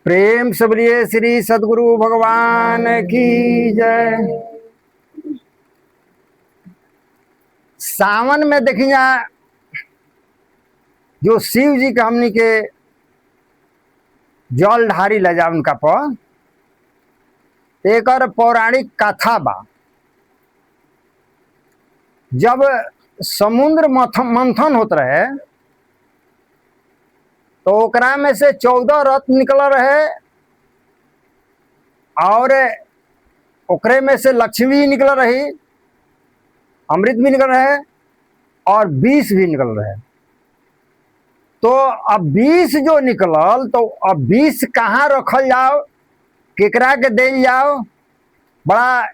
प्रेम से बोलिए श्री सदगुरु भगवान की जय। सावन में देखिए जो शिव जी के हमनी के जल ढारी ले जा उनका पर एक पौराणिक कथा बा। जब समुद्र मंथन होत रहे तो ओकरा में से 14 रत्न निकल रहे और ओकरे में से लक्ष्मी निकल रही, अमृत भी निकल रहे और 20 भी निकल रहे। तो अब 20 जो निकलल तो अब 20 कहाँ रखल जाओ, केकरा के देल जाओ, बड़ा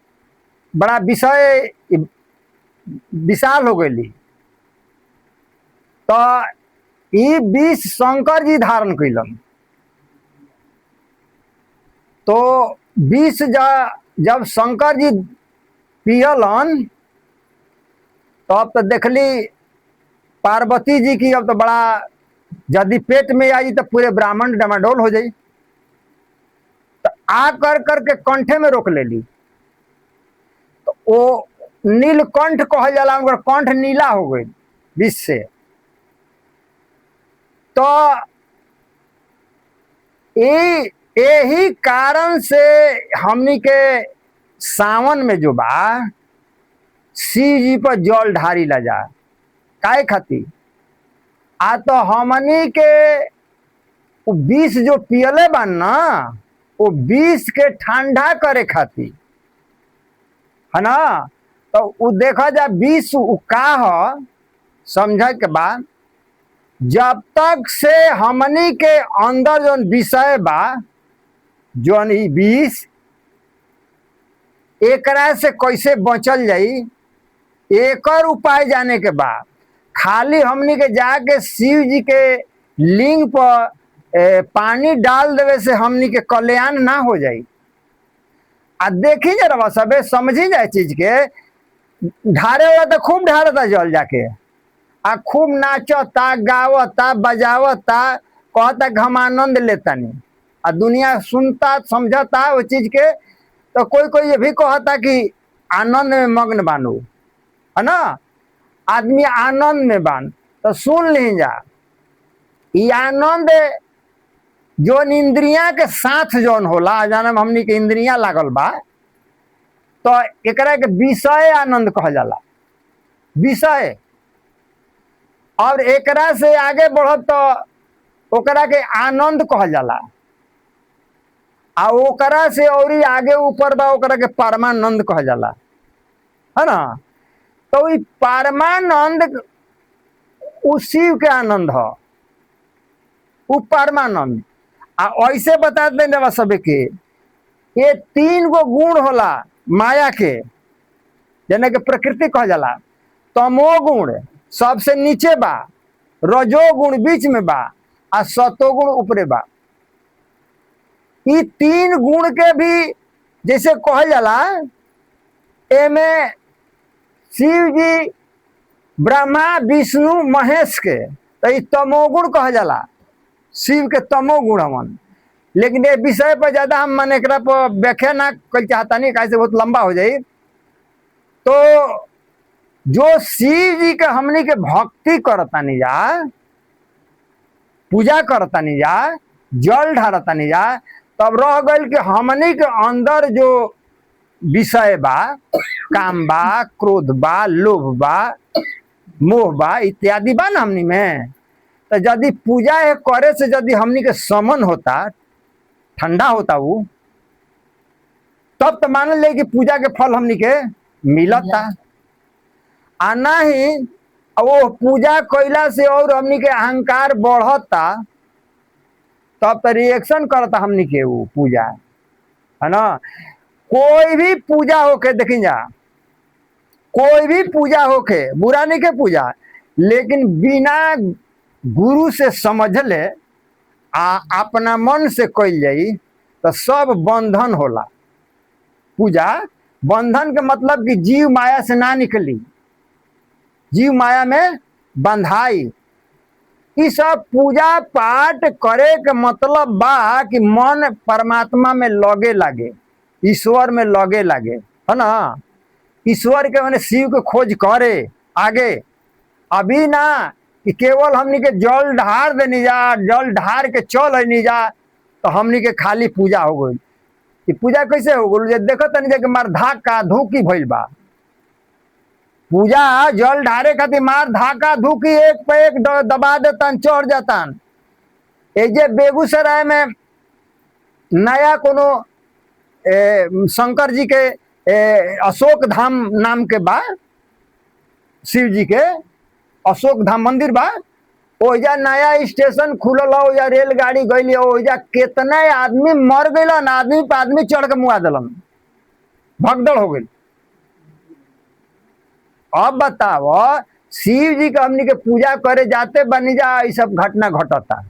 बड़ा विषय विशाल हो गई। तो ये 20 शंकर जी धारण कैलन। तो 20 जब शंकर जी पियलन तो अब तो देखली पार्वती जी की अब तो बड़ा यदि पेट में आई तो पूरे ब्राह्मण डमाडोल हो जाई। तो आ कर करके कंठे में रोक लेली। तो वो नीलकंठ कहल जाला, उनका कंठ नीला हो गई 20 से। तो यही कारण से हमनी के सावन में जो बा शिव जी पर जल ढारी ला जा काहे खातिर आ तो हमनी के 20 जो पियले बा ना वो 20 के ठंडा करे खातिर है ना। तो वो देखा जा 20 का समझ के बाद जब तक से हमनी के अंदर जो विषय बा जौन 20 एकरा से कैसे बचल जाई एकर उपाय जाने के बाद खाली हमनी के जाके शिव जी के लिंग पर पानी डाल देवे से हमनी के कल्याण ना हो जाई। आ देखी जरा सबे समझी जाए चीज के ढारे हुआ तो खूब ढारता जल जाके आ खूब नाचता गावता बजावता कहता कि हम आनंद लेतानी आ दुनिया सुनता समझता वो चीज के। तो कोई कोई ये भी कहता कि आनंद में मग्न बानो है ना, आदमी आनंद में बान। तो सुन ली जा ये आनंद जोन इंद्रिया के साथ जौन होला जान हमनी के इंद्रिया लागल बा तो एकरा के विषय आनंद कहल जाला, विषय। और एकरा से आगे बढ़त तो ओकरा के आनंद कहल जाला आ ओकरा से और आगे ऊपर बा ओकरा के परमानंद कहल जाला है ना। तो ई परमानंद उ शिव के आनंद ह, उ परमानंद। आ ऐसे बता देने सबे के ये 3 गो गुण होला माया के, जने के प्रकृति कहल जाला। तमो गुण सबसे नीचे बा, रजो गुण बीच में बा आ सतो गुण ऊपरे बा। ये 3 गुण के भी जैसे कहल जाला एमे शिव जी ब्रह्मा विष्णु महेश के तो ये तमोगुण कहल जाला, शिव के तमोगुण हमन। लेकिन ये विषय पर ज्यादा हम मन एक व्याख्या ना कर चाहता नहीं कैसे बहुत लंबा हो जाए। तो जो शिव जी के हमनी के भक्ति करतानी जा, पूजा करतानी जा, जल ढारतानी जा, तब रह गई कि हमनी के अंदर जो विषय बा, काम बा, क्रोध बा, लोभ बा, मोह बा इत्यादि बा ना हमनी में। तो यदि पूजा करे से यदि हमनी के समन होता, ठंडा होता वो, तब तो मान ले कि पूजा के फल हमनी के मिलता। आ नहीं वो पूजा कैला से और हमनी के अहंकार बढ़ता तब तो रिएक्शन करता हमनी के वो पूजा है ना। कोई भी पूजा होके देखी जा, कोई भी पूजा होके बुरा नहीं के पूजा, लेकिन बिना गुरु से समझ ले आ अपना मन से कैल जाई तो सब बंधन होला। पूजा बंधन के मतलब कि जीव माया से ना निकली, जीव माया में बंधाई। ई सब पूजा पाठ करे के मतलब बा कि मन परमात्मा में लगे लागे, ईश्वर में लगे लागे, है ना। ईश्वर के मैंने शिव के खोज करे आगे। अभी ना कि केवल हमनी के जल ढार देनी जा, जल ढार के चल नहीं जा तो हमनी के खाली पूजा हो गई। ये पूजा कैसे हो गई? देखो तनी जा कि मार धाका धूकी भइल बा। पूजा जल ढारे खातिर मार धाका धूकी एक पे एक दबा देतन, चढ़ जातन। एजे बेगूसराय में नया कोनो शंकर जी के अशोक धाम नाम के बा, शिव जी के अशोक धाम मंदिर बा। ओजा नया स्टेशन खुलल हो, ओजा रेलगाड़ी गई, ओजा कितना आदमी मर गइलन, आदमी पे आदमी चढ़ के मुआ दिलन, भगदड़ हो गई। अब बताओ शिव जी के हमनी के पूजा करे जाते बनी जा, ये सब घटना घटता।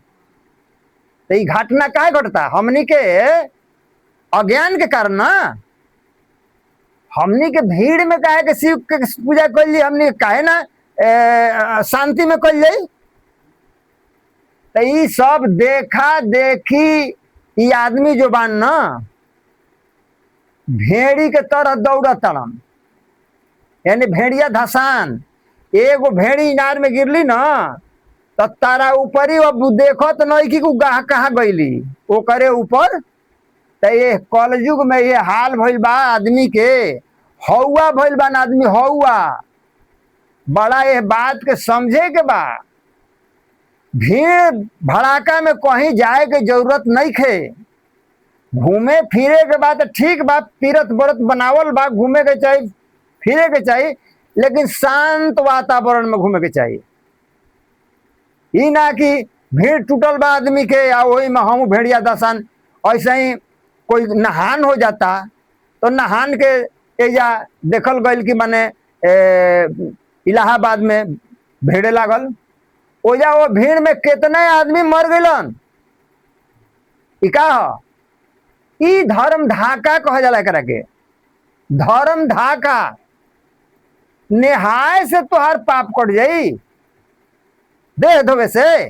तो ये घटना काहे घटता? हमनी के अज्ञान के कारण ना। हमनी के भीड़ में काहे के शिव के पूजा कर ली, हमनी काहे ना शांति में कर ली। तो ये सब देखा देखी ये आदमी जो बान ना भेड़ी के तरह दौड़तन, यानी भेड़िया धसान। एगो भेड़ी इनार में गिरली ना तो तारा ऊपर ही अब देखत नहीं कि गाह कहाँ गईली ओकरे ऊपर। तो ये कलयुग में ये हाल भइल बा आदमी के, हौवा भइल बा आदमी हौवा। बड़ा ये बात के समझे के बा। भीड़ भड़ाका में कहीं जाए के जरूरत नहीं खे। घूमे फिरे के बाद ठीक बा, तीर्थ व्रत बनावल बा, घूमे के चाहिए फिरे के चाहिए, लेकिन शांत वातावरण में घूमे के चाहिए। ई ना कि भीड़ टूटल बा आदमी के या वही में हम भेड़िया दसान। ऐसे ही कोई नहान हो जाता तो नहान के एजा देखल गई कि माने इलाहाबाद में भेड़े लागल, ओजा वो भीड़ में कितने आदमी मर गइलन। ई का ह? ई धर्म ढाका कहा जाला एकरा के, धर्म ढाका। नेहाय से तुहार पाप कट जाई। देह धोवे से,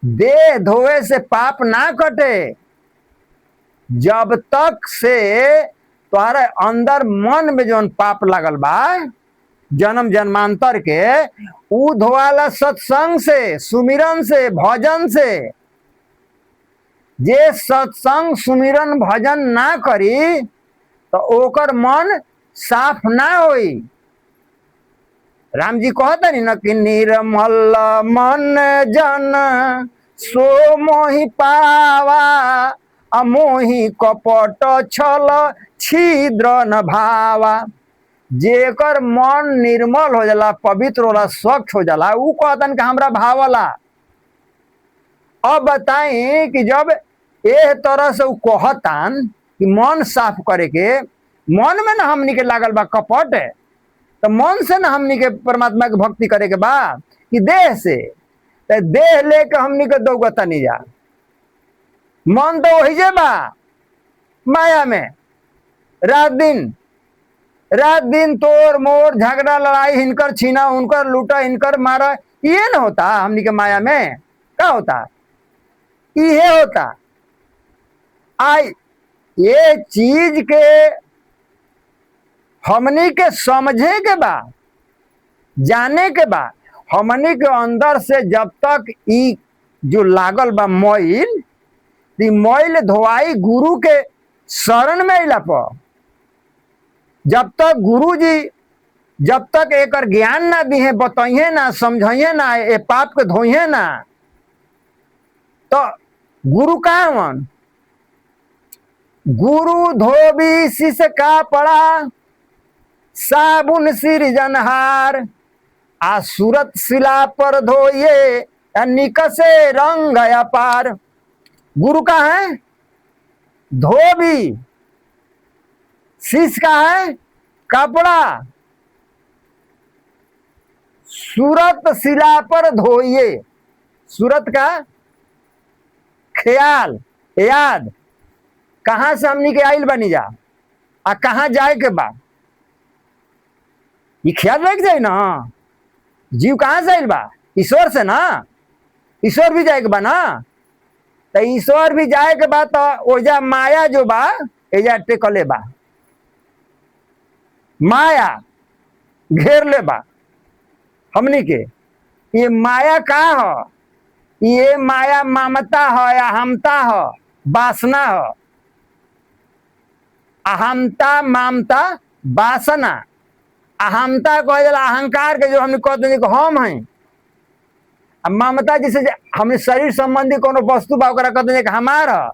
देह धोवे से पाप ना कटे जब तक से तुम्हारे अंदर मन में जौन पाप लागल बा जन्म जन्मांतर के, ऊ धोवाला सत्संग से, सुमिरन से, भजन से। जे सत्संग सुमिरन भजन ना करी तो ओकर मन साफ ना होई। राम जी कहता नहीं न कि निर्मल मन जन सो मोहि पावा, अमोहि कपट छल छिद्र न भावा। जेकर मन निर्मल हो जाला, पवित्र होला, स्वच्छ हो जाला, ऊ कहतन कि हमरा भावला। अब बताई कि जब ए तरह से ऊ कहतन कि मन साफ करे के, मन में ना हमनी के लागल बा कपट, तो मन से ना हमनी के परमात्मा के भक्ति करे के बा कि देह से। तो देह लेके हमनी के दौगता नहीं जा, मन तो वही जे बा माया में। रात दिन तोड़ मोड़ झगड़ा लड़ाई, हिनकर छीना उनकर लूटा, हिनकर मारा, ये ना होता हमनी के माया में। क्या होता? ये होता। ये चीज के हमनी के समझे के बा, जाने के बा। हमनी के अंदर से जब तक ई जो लागल बा मोइल, मोइल धोआई गुरु के शरण में अला पर। जब तक गुरु जी जब तक एक ज्ञान ना दिए, बताइए ना, समझाइए ना, ये पाप के धोइए ना, तो गुरु कहाँ मन? गुरु धोबी शिष का पड़ा, साबुन सिरजनहार। आ सूरत शिला पर धोइए, निकसे रंग अपार। गुरु का है धोबी, शिष का है कपड़ा। सूरत शिला पर धोइए, सूरत का ख्याल याद, कहां से हमनी के आइल बनी जा आ कहां जाए के बा, ये ख्याल रख जाए ना। जीव कहां से आइल बा? ईश्वर से ना। ईश्वर भी जाए के बा ना, तो ईश्वर भी जाए के बा, तो ओजा माया जो बा एजा टेकले बा, माया घेर ले बा हमनी के। ये माया का हो? ये माया ममता हो, अहमता हो, वासना हो। अहमता ममता वासना। अहमता कहे जाला अहंकार के, जो हमने कहते हैं कि हम हैं। अब ममता जैसे हमने शरीर संबंधी कोनो वस्तु बा ओकरा कहते हैं कि हमार ह।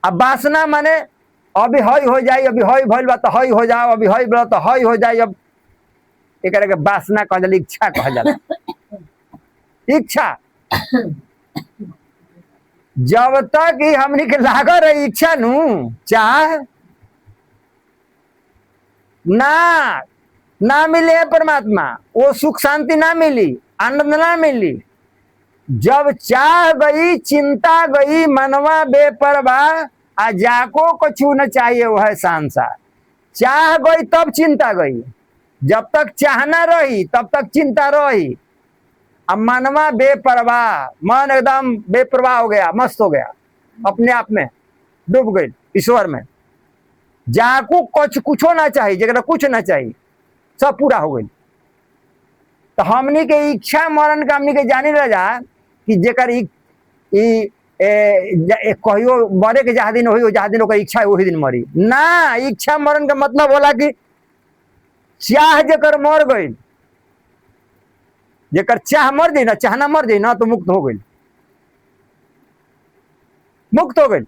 अब वासना माने अभी हई हो जाए, अभी हई भइल बा तो हई हो जाओ, अभी हई बा तो हई हो जाए। अब एकरा के वासना कहल जाला, इच्छा कहल जाला। इच्छा जब तक ही हमनी के लागल रही इच्छा नु चाह ना मिले परमात्मा, वो सुख शांति ना मिली, आनंद ना मिली। जब चाह गई, चिंता गई, मनवा बेपरवाह, आ जाको कछु न चाहिए वह संसार। चाह गई तब चिंता गई, जब तक चाहना रही तब तक चिंता रही। अब मनवा बेपरवाह, मन एकदम बेपरवाह हो गया, मस्त हो गया, अपने आप में डूब गई ईश्वर में। जाको कुछो ना चाहिए, जगह कुछ ना चाहिए, सब पूरा हो गई। तो हमनी के इच्छा मरण का हमनी के जानी रह जा कि जेकर कहियो मरे के जहाँ दिन हो जहाँ दिन ओकर इच्छा है वही दिन मरी ना। इच्छा मरण का मतलब होला कि चाह जेकर मर गई, जेकर चाह मर जाए ना, चाहना मर जाए ना, तो मुक्त हो गई, मुक्त हो गई।